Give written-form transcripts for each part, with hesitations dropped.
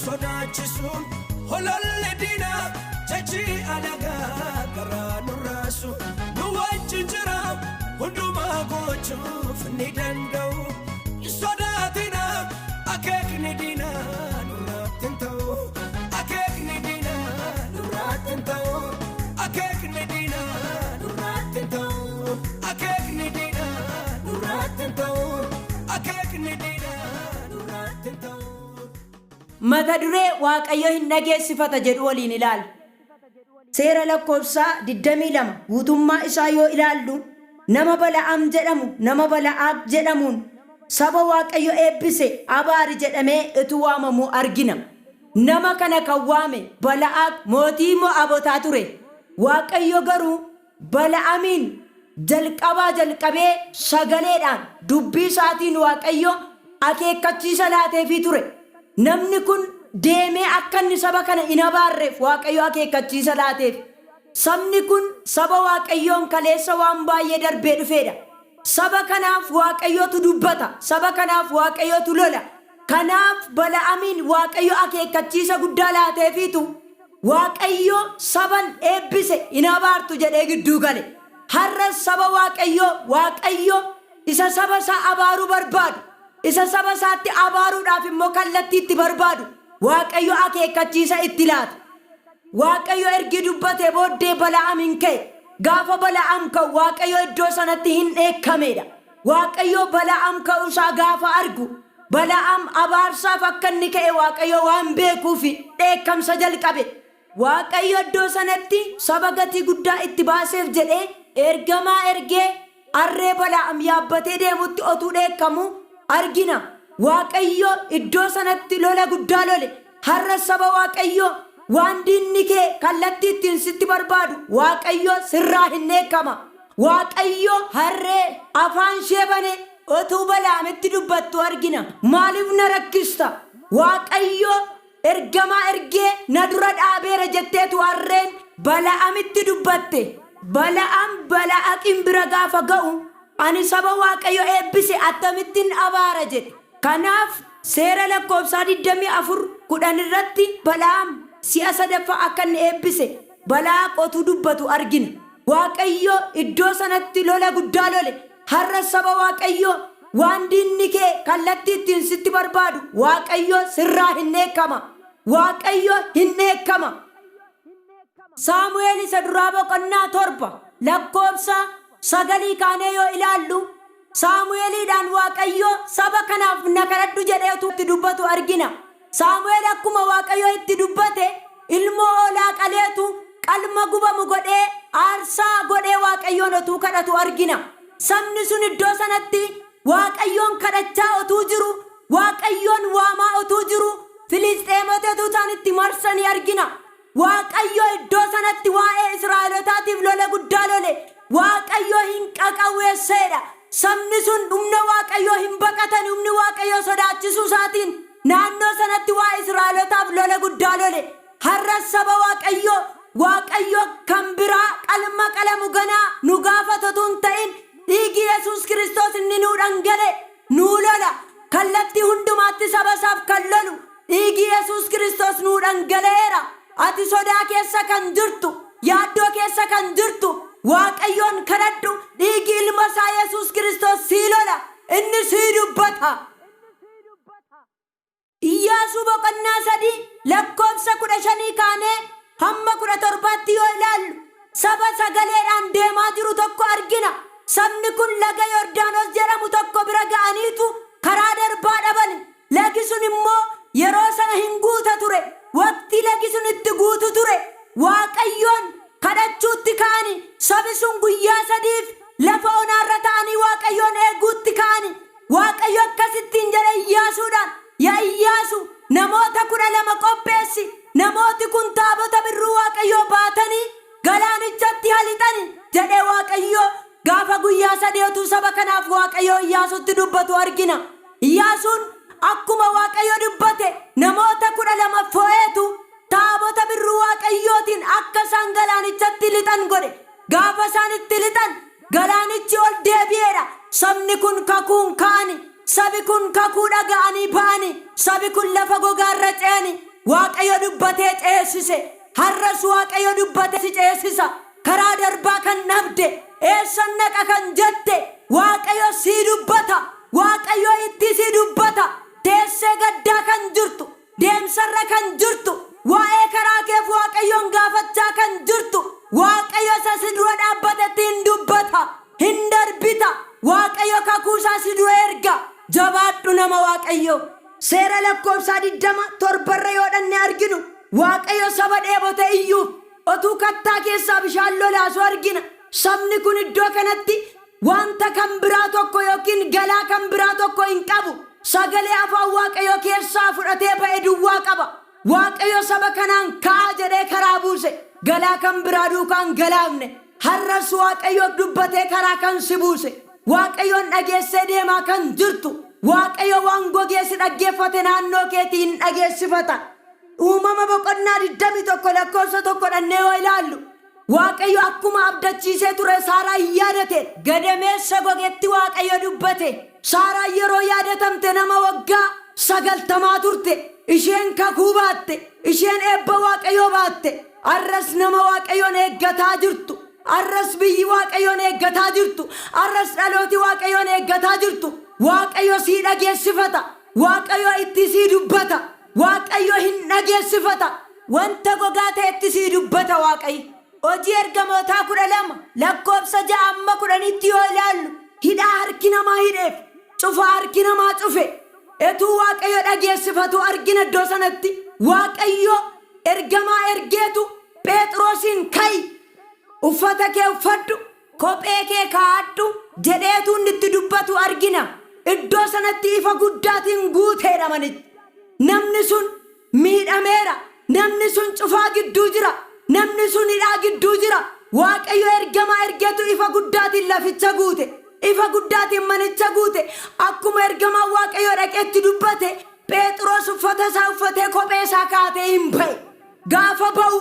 sodaachisu hololli diinaa jechi alagaa garaa nurraasu nu wajjin jira hundumaa gochuuf ni danda'u sodaatina akeekni diinaa nurraatti hin ta'u akeekni diinaa nurraatti hin ta'u akeekni diinaa nurraatti hin ta'u akeekni diinaa nurraatti hin ta'u akeekni diinaa nurraatti hin ta'u. Mata duree Waaqayyo hin dhageessifata jedhu waliin ilaal. Seera lakkoofsaa 22 guutummaa isaa yoo ilaallu nama Bala'aam jedhamu nama Bala'aaq jedhamuun saba Waaqayyo eebbise abaari jedhamee itti waamamu argina. Nama kana kan waame Bala'aaq mootii Mo'aabotaa ture. Waaqayyo garuu Bala'aamiin jalqabee sagaleedhaan dubbii isaatiin Waaqayyo akeekkachiisa laateefii ture. Namni kun deemee akka inni saba kana hin abaarreef Waaqayyo akeekkachiisa laateef. Sabni kun saba Waaqayyoon kaleessa waan baay'ee darbee dhufeedha. Saba kanaaf Waaqayyotu dubbata. Saba kanaaf Waaqayyotu lola. Kanaaf Bala'aamiin Waaqayyo akeekkachiisa guddaa laateefiitu Waaqayyo saban eebbise hin abaartu jedhee gidduu gale. Har'a saba Waaqayyo isa saba isaa abaaruu barbaadu. Isa saba isaatti abaaruudhaaf immoo kallattii itti barbaadu Waaqayyo akeekkachiisa itti laata. Waaqayyo ergi dubbatee booddee Bala'aamiin ka'e. Gaafa Bala'aam ka'u Waaqayyo iddoo sanatti hin dheekkameedha. Waaqayyo Bala'aam ka'uusaa gaafa argu Bala'aam abaarsaaf akka inni ka'e Waaqayyo waan beekuuf dheekkamsa jalqabe. Waaqayyo iddoo sanatti saba gatii guddaa itti baaseef jedhee ergamaa ergee harree Bala'aam yaabbatee deemutti otuu dheekkamu argina. Waaqayyo iddoo sanatti lola guddaa lole. Har'a saba Waaqayyo waan diinni kee kallattii ittiin sitti barbaadu Waaqayyo sirraa hin dheekkama. Waaqayyo harree afaan ishee banee otuu Bala'aamitti dubbattu argina. Maaliif na rakkista? Waaqayyo ergamaa ergee na dura dhaabeera jetteetu harreen Bala'aamitti dubbatte. Bala'aam Bala'aaqiin bira gaafa ga'u ani saba Waaqayyo eebbise attamittiin abaara jedhe. Kanaaf seera lakkoofsaa 24:10 irratti Bala'aam si'a sadaffaa akka inni eebbise Balaaq otuu dubbatu argina. Waaqayyo iddoo sanatti lola guddaa lole. Har'a saba Waaqayyo waan diinni kee kallattii ittiin sitti barbaadu Waaqayyo sirraa hin dheekkama. Waaqayyo hin dheekkama. Saamu'eel isa duraa boqonnaa 7 lakkoofsa 9 kaanee yoo ilaallu Saamu'eeliidhaan Waaqayyo saba kanaaf na kadhadhu jedhee itti dubbatu argina. Saamu'eel akkuma Waaqayyo itti dubbate ilmoo hoolaa qaleetu qalma gubamu godhee aarsaa godhee Waaqayyoon otuu kadhatu argina. Sabni sun iddoo sanatti Waaqayyoon kadhachaa otuu jiru Waaqayyoon waamaa otuu jiru Filisxeemotatu isaan itti marsanii argina. Waaqayyo iddoo sanatti waa'ee Israa'elootaatiif lola guddaa lole. Waaqayyo hin qaqawweesseedha. Sabni sun humna Waaqayyo hin baqatan humni Waaqayyo sodaachisuu isaatiin naannoo sanatti waa'ee Israa'elootaaf lola guddaa lole. Har'a saba Waaqayyo kan biraa qalma qalamu ganaa nu gaafatu hin ta'in dhiigi Yesuus Kiristoos inni nuu dhangale nuu lola. Kallattii hundumaatti saba isaaf kan lolu dhiigi Yesuus Kiristoos nuu dhangaleera. Ati sodaa keessa kan jirtu yaaddoo keessa kan jirtu Waaqayyoon kadhadhu dhiigi ilma isaa Yesuus Kiristoos sii lola. Inni sii dubbata. Iyyaasuu boqonnaa 3 lakkoofsa 15 kaanee hamma 17 yoo ilaallu saba sagaleedhaan deemaa jiru tokko argina. Sabni kun laga Yordaanos jedhamu tokko bira ga'aniitu karaa darbaa dhaban. Lagi sun immoo yeroo sana hin guuta ture. Waqtii lagi sun itti guutu ture. Waaqayyoon kadhachuutti ka'ani. Sabi sun guyyaa 3 lafa onaarra ta'anii Waaqayyoon eeguutti ka'ani. Waaqayyo akkasittiin jedhe Iyyaasuudhaan, yaa Iyyaasu namoota 12 qopheessi. Namooti kun taabota birruu Waaqayyoo baatanii galaanichatti halixani jedhe Waaqayyo. Gaafa guyyaa 3 saba kanaaf Waaqayyo Iyyaasuutti dubbatu argina. Iyyaasuun akkuma Waaqayyo dubbate namoota 12 fo'eetu taabota birruu Waaqayyootiin akka isaan galaanichatti lixan godhe. Gaafa isaan itti lixan galaanichi ol deebi'eedha. Sabni kun kakuun ka'ani. Sabi kun kakuu dhaga'anii ba'ani. Sabi kun lafa gogaarra ce'ani. waaqayyo dubbatee ceesise. Har'as waaqayyo dubbatee si ceesisa. Karaa darbaa kan dhabde, eessan naqa kan jette, waaqayyo si dubbata. Waaqayyo itti si dubbata. Teessee gaddaa kan jirtu, deemsarra kan jirtu, waa'ee karaa keef waaqayyoon gaafachaa kan jirtu, waaqayyo isa si dura dhaabbatetti hin dubbata, hin darbita. Waaqayyo kakuusaa si dura erga. Jabaadhu nama waaqayyo. Seera lakkoofsaa 27 yoo dhanne arginu, waaqayyo saba dheebote iyyuuf otuu kattaa keessaa bishaan lolaasu argina. Sabni kun iddoo kanatti wanta kan biraa tokko yookiin galaa kan biraa tokko hin qabu. Sagalee afaan waaqayyo keessaa fudhatee ba'e duwwaa qaba. Waaqayyo saba kanaan ka'aa jedhee karaa buuse. Galaa kan biraa duukaan galaafne. Har'as waaqayyo dubbatee karaa kan si buuse. Waaqayyoon dhageessee deemaa kan jirtu. Waaqayyo waan gogeessi dhaggeeffate naannoo keetiin dhageessifata. Uumama boqonnaa 21 lakkoofsa 1 dhannee yoo ilaallu, waaqayyo akkuma abdachiisee ture Saaraa yaadate. Gadameessa gogeetti waaqayyo dubbate. Saaraa yeroo yaadatamte nama waggaa 90 turte. Isheen kakuu baatte. Isheen eebba waaqayyo baatte. Arras nama waaqayyoon eeggataa jirtu. Arras biyyi waaqayyoon eeggataa jirtu. Arras dhalooti waaqayyoon eeggataa jirtu. Waaqayyo si dhageessifata. Waaqayyo itti si dubbata. Waaqayyo hin dhageessifata. Wanta gogaa ta'etti si dubbata waaqayyo. Hojii ergamootaa 12 lakkoofsa 6-10 yoo ilaallu, hidhaa harki namaa hidheef, cufaa harki namaa cufe. Etuu waaqayyo dhageessifatu argina iddoo sanatti. Waaqayyo ergamaa ergeetu Phexrosin ka'i, uffata kee uffadhu, kophee kee kaa'adhu jedheetu inni itti dubbatu argina. Iddoo sanatti ifa guddaatiin guuteedha manitti. Namni sun miidhameera. Namni sun cufaa gidduu jira. Namni sun hidhaa gidduu jira. Waaqayyo ergamaa ergeetu ifa guddaatiin laficha guute. Ifa guddaatiin manicha guute. Akkuma ergamaa waaqayyo dhaqeetti dubbate, Phexros uffata isaa uffatee kophee isaa kaatee hin ba'e. Gaafa ba'u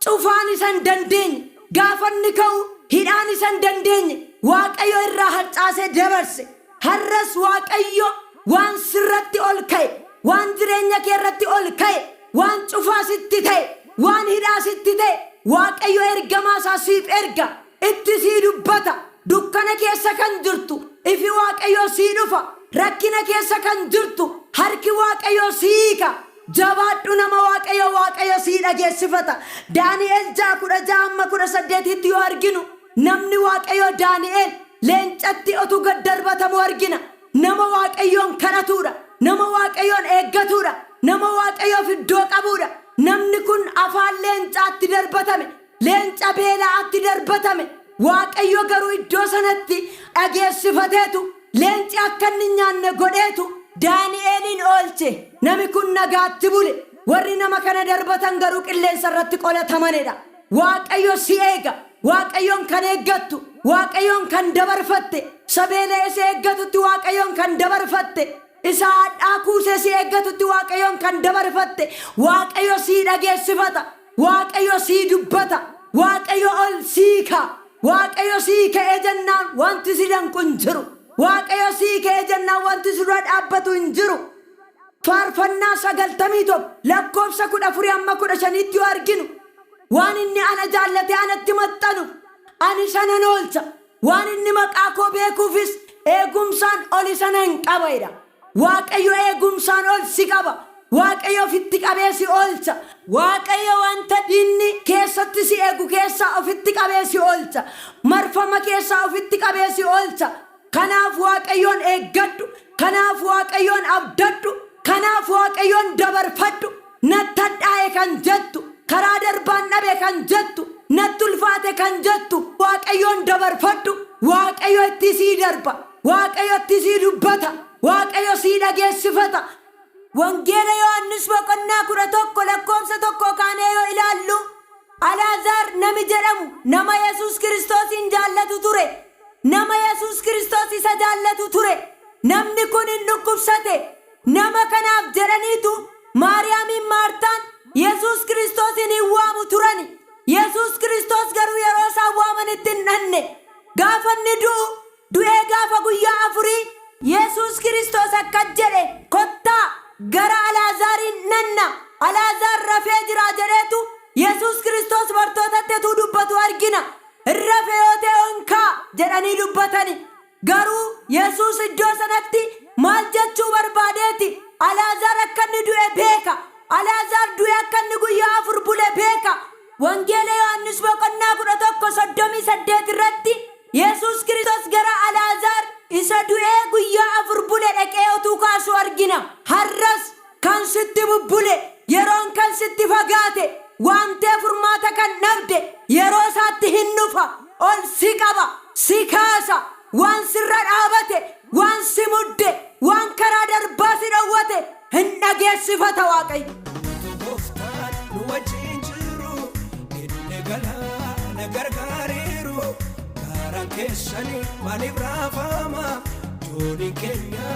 cufaan isa hin dandeenye. Gaafa inni ka'u hidhaan isa hin dandeenye. Waaqayyo irraa harcaasee dabarse. Har'as waaqayyo waan sirratti ol ka'e, waan jireenya kee irratti ol ka'e, waan cufaa sitti ta'e, waan hidhaa sitti ta'e, waaqayyo ergamaa isaa siif erga. Itti si dubbata. Dukkana keessa kan jirtu ifi waaqayyo si dhufa. Rakkina keessa kan jirtu harki waaqayyo si hiika. Jabaadhu nama waaqayyo. Waaqayyo si dhageessifata. Daani'el 6:6-18 yoo arginu, namni waaqayyo Daani'el leencatti otuu gad darbatamu argina. Nama waaqayyoon kadhatuudha. Nama waaqayyoon eeggatuudha. Nama waaqayyoof iddoo qabuudha. Namni kun afaan leencaatti darbatame. Leenca beelaatti darbatame. Waaqayyo garuu iddoo sanatti dhageessifateetu, leenci akka inni nyaanne godheetu Daani'elin oolche. Nami kun nagaatti bule. Warri nama kana darbatan garuu qilleensa irratti qolatamanidha. Waaqayyo si eega. Waaqayyoon kan eeggattu, waaqayyoon kan dabarfatte, sabeelee si eeggatutti waaqayyoon kan dabarfatte, isa hadhaa kuusee si eeggatutti waaqayyoon kan dabarfatte. Waaqayyo si dhageessifata. Waaqayyo si dubbata. Waaqayyo ol si ka'a. Waaqayyo si ka'ee jennaan wanti si danqu hin jiru. Waaqayyo si ka'ee jennaan wanti si dura dhaabbatu hin jiru. Faarfannaa 91 lakkoofsa 14-15 yoo arginu, waan inni ana jaallate anatti maxxanu ani sana oolcha. Waan inni maqaa koo beekuufis eegumsaan ol sana hin qabaidha. Waaqayyo eegumsaan ol si qaba. Waaqayyo ofitti qabee si oolcha. Waaqayyo wanta diinni keessatti si eegu keessaa ofitti qabee si oolcha. Marfama keessaa ofitti qabee si oolcha. Kanaaf waaqayyoon eeggadhu. Kanaaf waaqayyoon abdadhu. Kanaaf waaqayyoon dabarfadhu. Natti hadhaa'e kan jettu, karaa darbaan dhabe kan jettu, natti ulfaate kan jettu, waaqayyoon dabarfadhu. Waaqayyo itti si darba. Waaqayyo itti si dubbata. Waaqayyo si dhageessifata. Wangeela Yohaannis boqonnaa 11 lakkoofsa 1 kaanee yoo ilaallu, Alaazaar nami jedhamu nama Yesuus Kiristoosin jaallatu ture. Nama Yesuus Kiristoos isa jaallatu ture. Namni kun hin dhukkubsate. Nama kanaaf jedhaniitu Maariyaamiin Maartaan Yesuus Kiristoosin hin waamu turani. Yesuus Kiristoos garuu yeroo isaan waamanitti hin dhanne. Gaafa inni du'ee gaafa guyyaa 4 Yesuus Kiristoos akka jedhe, kottaa gara Alaazaarin nanna. Alaazaar rafee jira jedheetu Yesuus Kiristoos bartootatti utuu dubbatu argina. Rafee yoo ta'e onkaa jedhanii dubbatani. Garuu Yesuus iddoo sanatti maal jechuu barbaadeeti? Alaazaar akka inni du'e beeka. Alaazaar du'e akka inni guyyaa 4 bule beeka. Wangeela Yohaannis boqonnaa 11:38 irratti Yesuus Kiristoos gara Alaazaar isa du'e guyyaa 4 bule dhaqee utuu kaasu argina. Har'as kan sitti bubbule, yeroon kan sitti fagaate, waamtee furmaata kan dhabde yeroo isaatti hin dhufa. Ol si qaba, si kaasa, waan sirra dhaabate, waan si mudde, waan karaa darbaa si dhowwate hin dhageessifata Waaqayyo. Gooftaan nu wajjin jiru, inni galaana gargaareeru. Karaan keessanii maaliif raafama? Jooni keenya